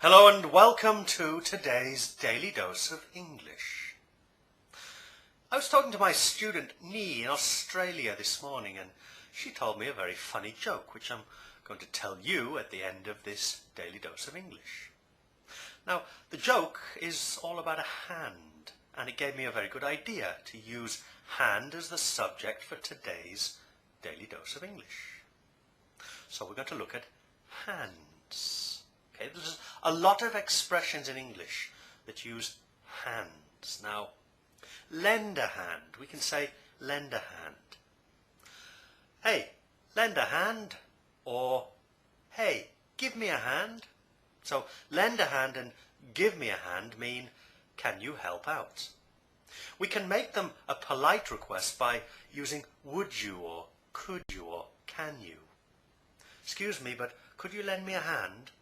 Hello and welcome to today's Daily Dose of English. I was talking to my student Nee in Australia this morning, and she told me a very funny joke which I'm going to tell you at the end of this Daily Dose of English. Now, the joke is all about a hand, and it gave me a very good idea to use hand as the subject for today's Daily Dose of English. So we're going to look at hands. Okay, there's a lot of expressions in English that use hands. Now, lend a hand. We can say lend a hand. Hey, lend a hand. Or, hey, give me a hand. So, lend a hand and give me a hand mean, can you help out? We can make them a polite request by using would you or could you or can you. Excuse me, but could you lend me a hand?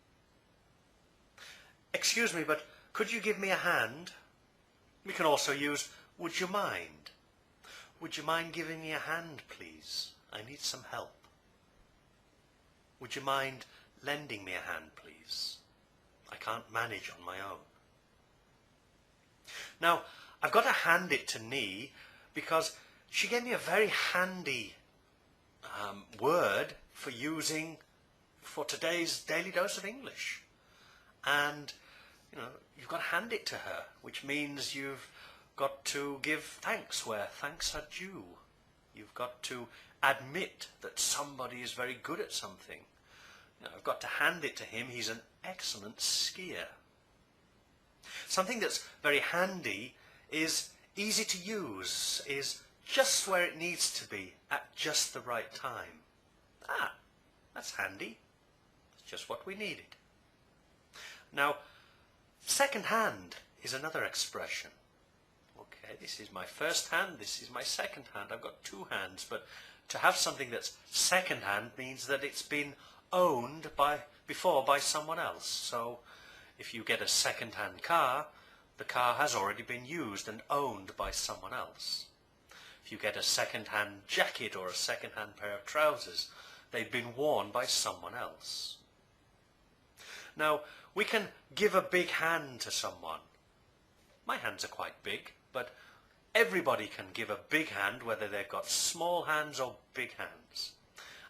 Excuse me, but could you give me a hand? We can also use would you mind? Would you mind giving me a hand, please? I need some help. Would you mind lending me a hand, please? I can't manage on my own. Now, I've got to hand it to Nee because she gave me a very handy word for using for today's Daily Dose of English. And, you've got to hand it to her, which means you've got to give thanks where thanks are due. You've got to admit that somebody is very good at something. I've got to hand it to him. He's an excellent skier. Something that's very handy is easy to use, is just where it needs to be at just the right time. That's handy. It's just what we needed. Now, second hand is another expression. Okay, this is my first hand, this is my second hand. I've got two hands, but to have something that's second hand means that it's been owned before by someone else. So, if you get a second hand car, the car has already been used and owned by someone else. If you get a second hand jacket or a second hand pair of trousers, they've been worn by someone else. Now, we can give a big hand to someone. My hands are quite big, but everybody can give a big hand, whether they've got small hands or big hands.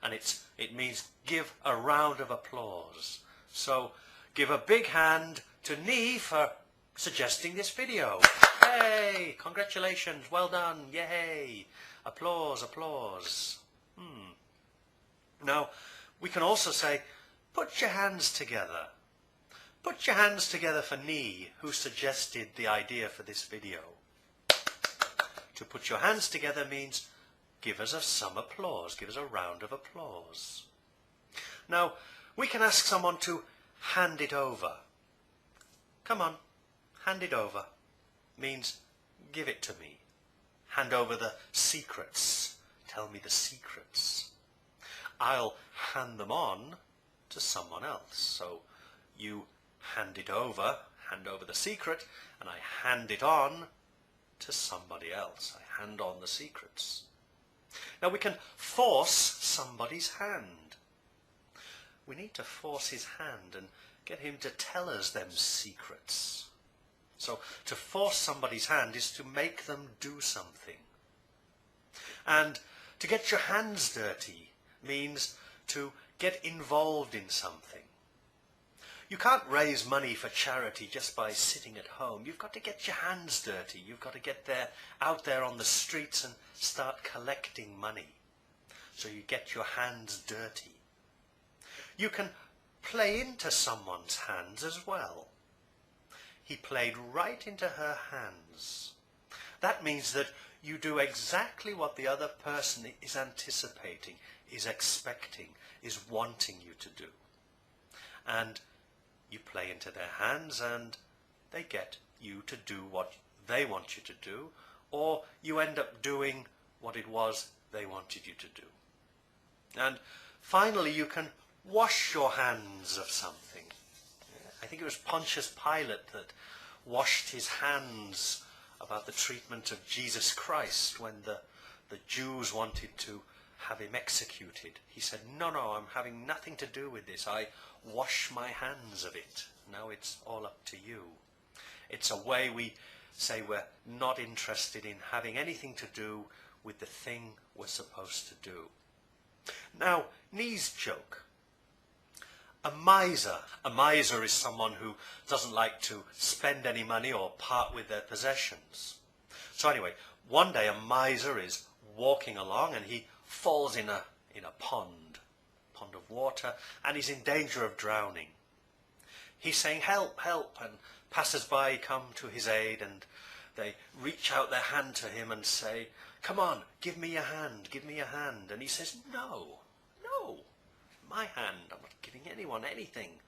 And it means give a round of applause. So, give a big hand to Nee for suggesting this video. Hey, congratulations, well done, yay. Applause, applause. Now, we can also say, put your hands together. Put your hands together for Nee, who suggested the idea for this video. To put your hands together means give us some applause, give us a round of applause. Now, we can ask someone to hand it over. Come on, hand it over. Means give it to me. Hand over the secrets. Tell me the secrets. I'll hand them on to someone else. So you hand over the secret, and I hand it on to somebody else. I hand on the secrets. Now we can force somebody's hand. We need to force his hand and get him to tell us them secrets. So to force somebody's hand is to make them do something. And to get your hands dirty means to get involved in something. You can't raise money for charity just by sitting at home. You've got to get your hands dirty. You've got to get out there on the streets and start collecting money. So you get your hands dirty. You can play into someone's hands as well. He played right into her hands. That means that you do exactly what the other person is anticipating, is expecting, is wanting you to do. And you play into their hands and they get you to do what they want you to do, or you end up doing what it was they wanted you to do. And finally, you can wash your hands of something. I think it was Pontius Pilate that washed his hands about the treatment of Jesus Christ when the Jews wanted to have him executed. He said, no, I'm having nothing to do with this. I wash my hands of it. Now it's all up to you. It's a way we say we're not interested in having anything to do with the thing we're supposed to do. Now, Nee's joke. A miser. A miser is someone who doesn't like to spend any money or part with their possessions. So anyway, one day a miser is walking along and he falls in a pond of water, and he's in danger of drowning. He's saying, "Help, help," and passers-by come to his aid and they reach out their hand to him and say, "Come on, give me your hand, give me your hand." And he says, "No, no, my hand, I'm not giving anyone anything."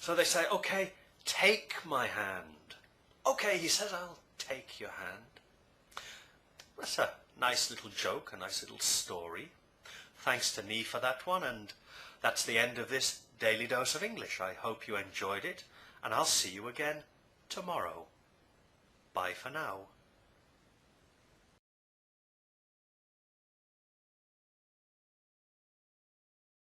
So they say, "Okay, take my hand." "Okay," he says, "I'll take your hand." That's a nice little joke, a nice little story. Thanks to Nee for that one, and that's the end of this Daily Dose of English. I hope you enjoyed it, and I'll see you again tomorrow. Bye for now.